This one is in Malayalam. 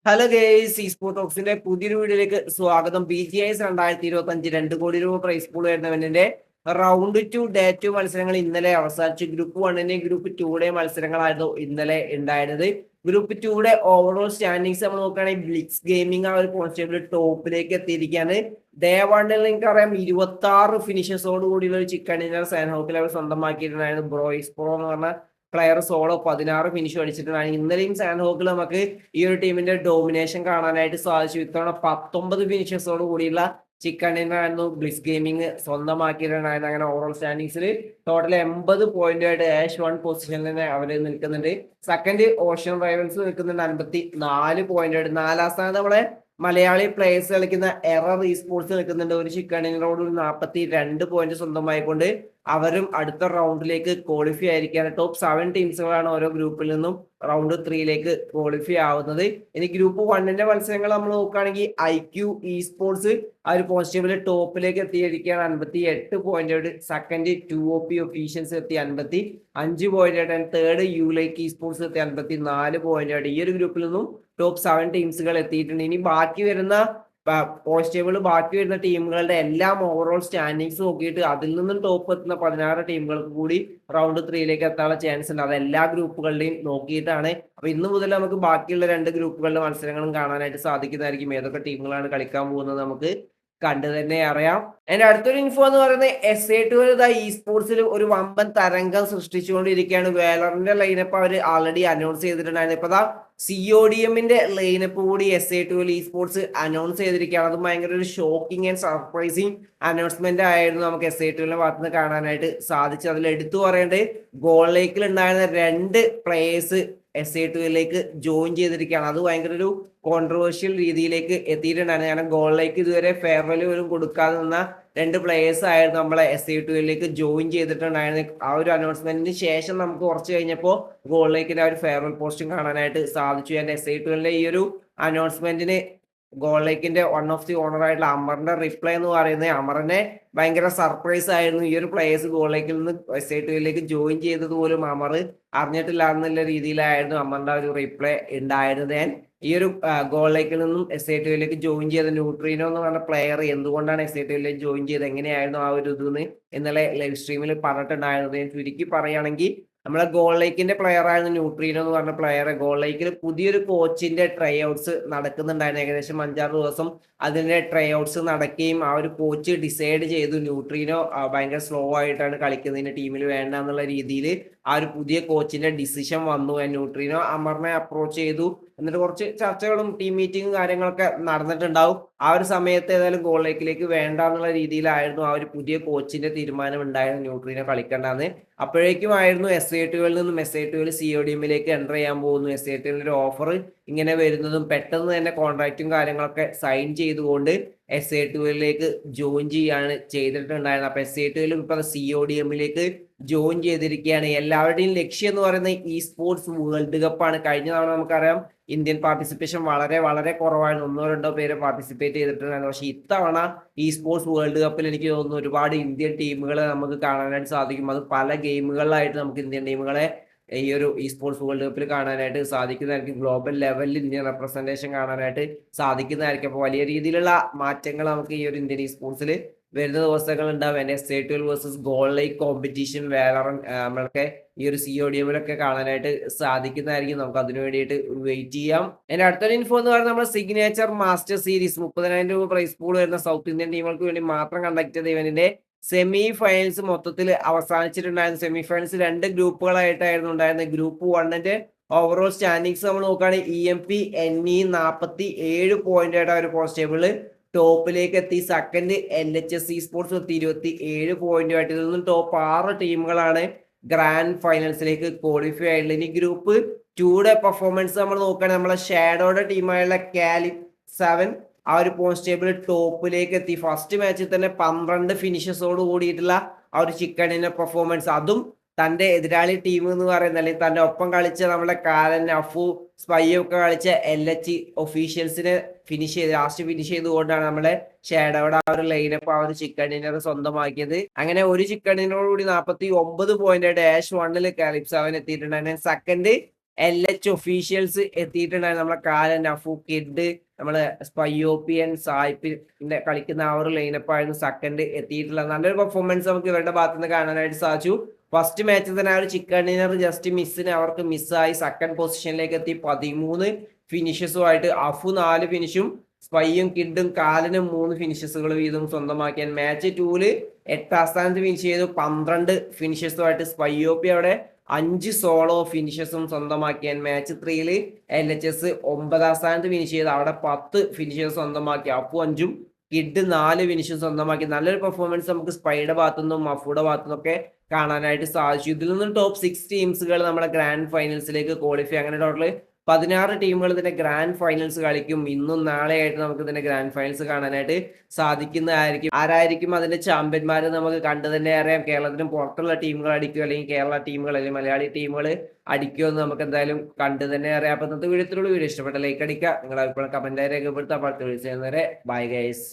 ഹലോ ഗേസ്, ഈ സ്പോർട്ട് ടോക്സിന്റെ പുതിയൊരു വീഡിയോയിലേക്ക് സ്വാഗതം. BGIS 2025 2 കോടി രൂപ പ്രൈസ് പൂൾ വരുന്നവന്റെ റൗണ്ട് 2 ഡേ 2 മത്സരങ്ങൾ ഇന്നലെ അവസാനിച്ചു. ഗ്രൂപ്പ് 1 ഗ്രൂപ്പ് 2 മത്സരങ്ങളായിരുന്നു ഇന്നലെ ഉണ്ടായിരുന്നത്. ഗ്രൂപ്പ് 2 ഓവറോൾ സ്റ്റാൻഡിങ്സ് നമ്മൾ നോക്കുകയാണെങ്കിൽ ബ്ലിക്സ് ഗെയിമിംഗ് ആ ഒരു കോൺസ്റ്റബിൾ ടോപ്പിലേക്ക് എത്തിയിരിക്കുകയാണ്. ഡേ 1 നിങ്ങൾക്ക് അറിയാം 26 ഫിനിഷേഴ്സോട് കൂടിയുള്ള ഒരു ചിക്കൻ ഡിന്നർ സാൻഹോക്കിൽ അവർ സ്വന്തമാക്കിയിട്ടുണ്ടായിരുന്നു. ബ്രോയിസ് പ്രോ എന്ന് പറഞ്ഞ പ്ലെയർ സോളോ 16 ഫിനിഷ് അടിച്ചിട്ടുണ്ടായിരുന്നു. ഇന്നലെയും സാൻഹോക്കിൽ നമുക്ക് ഈ ഒരു ടീമിന്റെ ഡോമിനേഷൻ കാണാനായിട്ട് സാധിച്ചു. ഇത്തവണ 19 ഫിനിഷേഴ്സോട് കൂടിയുള്ള ചിക്കൻ ഡിന്നറായിരുന്നു ബ്ലിസ് ഗെയിമിംഗ് സ്വന്തമാക്കിയിട്ടുണ്ടായിരുന്നു. അങ്ങനെ ഓവറോൾ സ്റ്റാൻഡിങ്സിൽ ടോട്ടൽ 80 പോയിന്റുമായിട്ട് H1 പൊസിഷനിൽ തന്നെ അവർ നിൽക്കുന്നുണ്ട്. സെക്കൻഡ് ഓഷ്യൻ റൈവൽസ് നിൽക്കുന്നുണ്ട് 54 പോയിന്റായിട്ട്. 4ാം സ്ഥാനത്ത് നമ്മളെ മലയാളി പ്ലേയേഴ്സ് കളിക്കുന്ന എറർ സ്പോർട്സ് നിൽക്കുന്നുണ്ട്. ഒരു ചിക്കൻ ഡിന്നറോട് 42 പോയിന്റ് സ്വന്തമായിക്കൊണ്ട് അവരും അടുത്ത റൗണ്ടിലേക്ക് ക്വാളിഫൈ ആയിരിക്കുകയാണ്. ടോപ്പ് 7 ടീംസുകളാണ് ഓരോ ഗ്രൂപ്പിൽ നിന്നും റൗണ്ട് 3ലേക്ക് ക്വാളിഫൈ ആവുന്നത്. ഇനി ഗ്രൂപ്പ് 1 മത്സരങ്ങൾ നമ്മൾ നോക്കുകയാണെങ്കിൽ IQ സ്പോർട്സ് ആ ഒരു പോസിറ്റീവില് ടോപ്പിലേക്ക് എത്തിയിരിക്കുകയാണ് 58 പോയിന്റ്. സെക്കൻഡ് 2OP ഒഫീഷ്യൽസ് എത്തി 55 പോയിന്റ്. തേർഡ് യുലൈക്ക് സ്പോർട്സ് എത്തി 54 പോയിന്റ്. ഈ ഒരു ഗ്രൂപ്പിൽ നിന്നും ടോപ്പ് 7 ടീംസുകൾ എത്തിയിട്ടുണ്ട്. ഇനി ബാക്കി വരുന്ന പോസിറ്റീവുകൾ ബാക്കി വരുന്ന ടീമുകളുടെ എല്ലാം ഓവറോൾ സ്റ്റാൻഡിങ്സ് നോക്കിയിട്ട് അതിൽ നിന്നും ടോപ്പ് എത്തുന്ന 16 ടീമുകൾക്ക് കൂടി റൗണ്ട് 3ലേക്ക് എത്താനുള്ള ചാൻസ് ഉണ്ട്. അത് എല്ലാ ഗ്രൂപ്പുകളുടെയും നോക്കിയിട്ടാണ്. അപ്പൊ ഇന്ന് മുതൽ നമുക്ക് ബാക്കിയുള്ള 2 ഗ്രൂപ്പുകളുടെ മത്സരങ്ങളും കാണാനായിട്ട് സാധിക്കുന്നതായിരിക്കും. ഏതൊക്കെ ടീമുകളാണ് കളിക്കാൻ പോകുന്നത് നമുക്ക് കണ്ടു തന്നെ അറിയാം. എന്റെ അടുത്തൊരു ഇൻഫോ എന്ന് പറയുന്നത് SA2 സ്പോർട്സിൽ ഒരു വമ്പൻ തരംഗം സൃഷ്ടിച്ചുകൊണ്ടിരിക്കുകയാണ്. വേലറിന്റെ ലൈനപ്പ് അവർ ആൾറെഡി അനൗൺസ് ചെയ്തിട്ടുണ്ടായിരുന്നു. ഇപ്പൊ CODMന്റെ ലൈനപ്പ് കൂടി SA2 സ്പോർട്സ് അനൗൺസ് ചെയ്തിരിക്കുകയാണ്. അത് ഭയങ്കര ഒരു ഷോക്കിംഗ് ആൻഡ് സർപ്രൈസിങ് അനൗൺസ്മെന്റ് ആയിരുന്നു നമുക്ക് SA2 ഭാഗത്ത് നിന്ന് കാണാനായിട്ട് സാധിച്ചത്. അതിൽ എടുത്തു പറയേണ്ടത് ഗോൾ ലേക്കിൽ ഉണ്ടായിരുന്ന 2 പ്ലേയേഴ്സ് SA2 ജോയിൻ ചെയ്തിരിക്കുകയാണ്. അത് ഭയങ്കര ഒരു കോൺട്രവേഴ്ഷ്യൽ രീതിയിലേക്ക് എത്തിയിട്ടുണ്ടായിരുന്നു. കാരണം ഗോളിലേക്ക് ഇതുവരെ ഫെയർവെൽ പോലും കൊടുക്കാതെ നിന്ന 2 പ്ലേയേഴ്സ് ആയിരുന്നു നമ്മളെ SA2 ജോയിൻ ചെയ്തിട്ടുണ്ടായിരുന്നത്. ആ ഒരു അനൗൺസ്മെന്റിന് ശേഷം നമുക്ക് കുറച്ച് കഴിഞ്ഞപ്പോൾ ഗോളിലേക്കിന്റെ ആ ഒരു ഫെയർവെൽ പോസ്റ്റും കാണാനായിട്ട് സാധിച്ചു. എൻ്റെ SA2 ഈ ഒരു അനൗൺസ്മെന്റിന് ഗോളിലേക്കിന്റെ വൺ ഓഫ് ദി ഓണർ ആയിട്ടുള്ള അമറിന്റെ റിപ്ലൈ എന്ന് പറയുന്നത് അമറിനെ ഭയങ്കര സർപ്രൈസ് ആയിരുന്നു. ഈ ഒരു പ്ലേയേഴ്സ് ഗോളിലേക്കിൽ നിന്ന് SA2 ജോയിൻ ചെയ്തത് പോലും അമർ അറിഞ്ഞിട്ടില്ല എന്നുള്ള രീതിയിലായിരുന്നു അമറിന്റെ ഒരു റിപ്ലൈ ഉണ്ടായിരുന്നത്. ഈ ഒരു ഗോളിലേക്കിൽ നിന്നും SA2 ജോയിൻ ചെയ്ത ന്യൂട്രീനോ എന്ന് പറഞ്ഞ പ്ലെയർ എന്തുകൊണ്ടാണ് SA2 ജോയിൻ ചെയ്തത്, എങ്ങനെയായിരുന്നു ആ ഒരു ഇതെന്ന് ഇന്നലെ ലൈവ് സ്ട്രീമിൽ പറഞ്ഞിട്ടുണ്ടായിരുന്നത്. ചുരുക്കി പറയുകയാണെങ്കിൽ നമ്മളെ ഗോൾ ലേക്കിന്റെ പ്ലെയർ ആയിരുന്നു ന്യൂട്രീനോ എന്ന് പറഞ്ഞ പ്ലെയർ. ഗോൾ ലേക്കിൽ പുതിയൊരു കോച്ചിന്റെ ട്രൈ ഔട്ട്സ് നടക്കുന്നുണ്ടായിരുന്നു. ഏകദേശം 5-6 ദിവസം അതിന്റെ ട്രൈ ഔട്ട്സ് നടക്കുകയും ആ ഒരു കോച്ച് ഡിസൈഡ് ചെയ്തു ന്യൂട്രീനോ ഭയങ്കര സ്ലോ ആയിട്ടാണ് കളിക്കുന്നതിന് ടീമിൽ വേണ്ട എന്നുള്ള രീതിയിൽ ആ ഒരു പുതിയ കോച്ചിന്റെ ഡിസിഷൻ വന്നു. ന്യൂട്രീനോ അമറിനെ അപ്രോച്ച് ചെയ്തു. എന്നിട്ട് കുറച്ച് ചർച്ചകളും ടീം മീറ്റിങ്ങും കാര്യങ്ങളൊക്കെ നടന്നിട്ടുണ്ടാവും. ആ ഒരു സമയത്ത് ഏതായാലും ഗോൾ ലേക്കിലേക്ക് വേണ്ട എന്നുള്ള രീതിയിലായിരുന്നു ആ ഒരു പുതിയ കോച്ചിന്റെ തീരുമാനം ഉണ്ടായിരുന്നു ന്യൂട്രീനോ കളിക്കേണ്ടതെന്ന്. അപ്പോഴേക്കുമായിരുന്നു SA2 നിന്നും SA2 CODMലേക്ക് എൻ്റർ ചെയ്യാൻ പോകുന്നു. SA2 ഒരു ഓഫർ ഇങ്ങനെ വരുന്നതും പെട്ടെന്ന് തന്നെ കോൺട്രാക്റ്റും കാര്യങ്ങളൊക്കെ സൈൻ ചെയ്തുകൊണ്ട് SA2 ജോയിൻ ചെയ്യാണ് ചെയ്തിട്ടുണ്ടായിരുന്നത്. അപ്പൊ SA2 ഇപ്പൊ CODMലേക്ക് ജോയിൻ ചെയ്തിരിക്കുകയാണ്. എല്ലാവരുടെയും ലക്ഷ്യം എന്ന് പറയുന്നത് സ്പോർട്സ് വേൾഡ് കപ്പാണ്. കഴിഞ്ഞ തവണ നമുക്കറിയാം ഇന്ത്യൻ പാർട്ടിസിപ്പേഷൻ വളരെ വളരെ കുറവായിരുന്നു. 1-2 പേര് പാർട്ടിസിപ്പേറ്റ് ചെയ്തിട്ടുണ്ടായിരുന്നു. പക്ഷെ ഇത്തവണ സ്പോർട്സ് വേൾഡ് കപ്പിൽ എനിക്ക് തോന്നുന്നു ഒരുപാട് ഇന്ത്യൻ ടീമുകളെ നമുക്ക് കാണാനായിട്ട് സാധിക്കും. അത് പല ഗെയിമുകളിലായിട്ട് നമുക്ക് ഇന്ത്യൻ ടീമുകളെ ഈ ഒരു സ്പോർട്സ് വേൾഡ് കപ്പിൽ കാണാനായിട്ട് സാധിക്കുന്നതായിരിക്കും. ഗ്ലോബൽ ലെവലിൽ ഇന്ത്യൻ റെപ്രസെന്റേഷൻ കാണാനായിട്ട് സാധിക്കുന്നതായിരിക്കും. അപ്പോൾ വലിയ രീതിയിലുള്ള മാറ്റങ്ങൾ നമുക്ക് ഈ ഒരു ഇന്ത്യൻ സ്പോർട്സിൽ വരുന്ന ദിവസങ്ങൾ ഉണ്ടാവും. SA2 versus goal like competition നമ്മളൊക്കെ ഈ ഒരു CODMലൊക്കെ കാണാനായിട്ട് സാധിക്കുന്നതായിരിക്കും. നമുക്ക് അതിനു വേണ്ടിയിട്ട് വെയിറ്റ് ചെയ്യാം. എന്റെ അടുത്തൊരു ഇൻഫോ എന്ന് പറയുന്നത് നമ്മുടെ സിഗ്നേച്ചർ മാസ്റ്റർ സീരീസ് 30,000 രൂപ പ്രൈസ് പൂൾ വരുന്ന സൗത്ത് ഇന്ത്യൻ ടീമുകൾക്ക് വേണ്ടി മാത്രം കണ്ടക്ട് ചെയ്ത ഇവന്റിന്റെ സെമി ഫൈനൽസ് മൊത്തത്തിൽ അവസാനിച്ചിട്ടുണ്ടായിരുന്നു. സെമി ഫൈനൽസ് 2 ഗ്രൂപ്പുകളായിട്ടായിരുന്നു ഉണ്ടായിരുന്നത്. ഗ്രൂപ്പ് 1 ഓവറോൾ സ്റ്റാൻഡിങ്സ് നമ്മൾ നോക്കുകയാണെങ്കിൽ EMP NE 47 പോയിന്റ് ആയിട്ട് ഒരു പോസ്റ്റ് ടോപ്പിലേക്ക് എത്തി. Second LHS sports 27 പോയിന്റുമായിട്ട്. ഇതൊന്നും ടോപ്പ് 6 ടീമുകളാണ് ഗ്രാൻഡ് ഫൈനൽസിലേക്ക് ക്വാളിഫൈ ആയിട്ടുള്ളത്. ഇനി ഗ്രൂപ്പ് 2 പെർഫോമൻസ് നമ്മൾ നോക്കുകയാണെങ്കിൽ നമ്മളെ ഷാഡോയുടെ ടീമായുള്ള കാലി 7 ആ ഒരു പോയിന്റ് ടോപ്പിലേക്ക് എത്തി. ഫസ്റ്റ് മാച്ചിൽ തന്നെ 12 ഫിനിഷസോട് കൂടിയിട്ടുള്ള ആ ഒരു ചിക്കണിന്റെ പെർഫോമൻസ്, അതും തന്റെ എതിരാളി ടീം എന്ന് പറയുന്നത് അല്ലെങ്കിൽ തന്റെ ഒപ്പം കളിച്ച നമ്മുടെ കാലൻ അഫു സ്പൈയൊക്കെ കളിച്ച LH ഒഫീഷ്യൽസിനെ ലാസ്റ്റ് ഫിനിഷ് ചെയ്തുകൊണ്ടാണ് നമ്മുടെ ഷാഡോയുടെ ആ ഒരു ലൈനപ്പ് ആ ഒരു ചിക്കൻ ഡിന്നർ സ്വന്തമാക്കിയത്. അങ്ങനെ ഒരു ചിക്കൻ ഡിന്നറോട് കൂടി 49 പോയിന്റ് H1 കാലിപ്സ് അവൻ എത്തിയിട്ടുണ്ടായിരുന്നു. സെക്കൻഡ് LH ഒഫീഷ്യൽസ് എത്തിയിട്ടുണ്ടായിരുന്നു. നമ്മളെ കാലൻ, നഫു, കിഡ്, നമ്മള് സ്പൈയോപ്പിയൻ, സായിപ്പിന്റെ കളിക്കുന്ന ആ ഒരു ലൈനപ്പായിരുന്നു സെക്കൻഡ് എത്തിയിട്ടുള്ളത്. നല്ലൊരു പെർഫോമൻസ് നമുക്ക് ഇവരുടെ ഭാഗത്ത് നിന്ന് കാണാനായിട്ട് സാധിച്ചു. ഫസ്റ്റ് മാച്ചിൽ തന്നെ ആ ഒരു ചിക്കൻ ഡിന്നർ ജസ്റ്റ് മിസ്സിന് അവർക്ക് മിസ്സായി സെക്കൻഡ് പൊസിഷനിലേക്ക് എത്തി. 13 ഫിനിഷസുമായിട്ട് അഫു 4 ഫിനിഷും സ്പൈയും കിഡും കാലിനും 3 ഫിനിഷസുകൾ വീതം സ്വന്തമാക്കിയാൻ. മാച്ച് 2-ല് 8ാം സ്ഥാനത്ത് ഫിനിഷ് ചെയ്തു. 12 ഫിനിഷസുമായിട്ട് സ്പൈയോപ്പി അവിടെ 5 സോളോ ഫിനിഷസും സ്വന്തമാക്കിയാൻ. മാച്ച് 3-ല് LHS 9ാം സ്ഥാനത്ത് ഫിനിഷ് ചെയ്ത് അവിടെ 10 ഫിനിഷേഴ്സ് സ്വന്തമാക്കി. അപ്പു 5ഉം കിഡ് 4 ഫിനിഷും സ്വന്തമാക്കി. നല്ലൊരു പെർഫോമൻസ് നമുക്ക് സ്പൈയുടെ ഭാഗത്തുനിന്നും മഫുയുടെ ഭാഗത്തുനിന്നൊക്കെ കാണാനായിട്ട് സാധിച്ചു. ഇതിൽ നിന്നും ടോപ്പ് 6 ടീംസുകൾ നമ്മുടെ ഗ്രാൻഡ് ഫൈനൽസിലേക്ക് ക്വാളിഫൈ. അങ്ങനെ ടോട്ടൽ 16 ടീമുകൾ ഇതിന്റെ ഗ്രാൻഡ് ഫൈനൽസ് കളിക്കും. ഇന്നും നാളെയായിട്ട് നമുക്ക് ഇതിന്റെ ഗ്രാൻഡ് ഫൈനൽസ് കാണാനായിട്ട് സാധിക്കുന്നതായിരിക്കും. ആരായിരിക്കും അതിന്റെ ചാമ്പ്യന്മാർ നമുക്ക് കണ്ടു തന്നെ അറിയാം. കേരളത്തിന് പുറത്തുള്ള ടീമുകൾ അടിക്കുക, അല്ലെങ്കിൽ കേരള ടീമുകൾ, അല്ലെങ്കിൽ മലയാളി ടീമുകൾ അടിക്കുമോ എന്ന് നമുക്ക് എന്തായാലും കണ്ടു തന്നെ അറിയാം. അപ്പൊ ഇന്നത്തെ വീഡിയോ ഇഷ്ടപ്പെട്ട ലൈക്ക് അടിക്കുക, നിങ്ങളുടെ അഭിപ്രായം കമന്റായി രേഖപ്പെടുത്താം. അടുത്ത വീഡിയോ ചെയ്യുന്നവരെ ബൈ ഗൈസ്.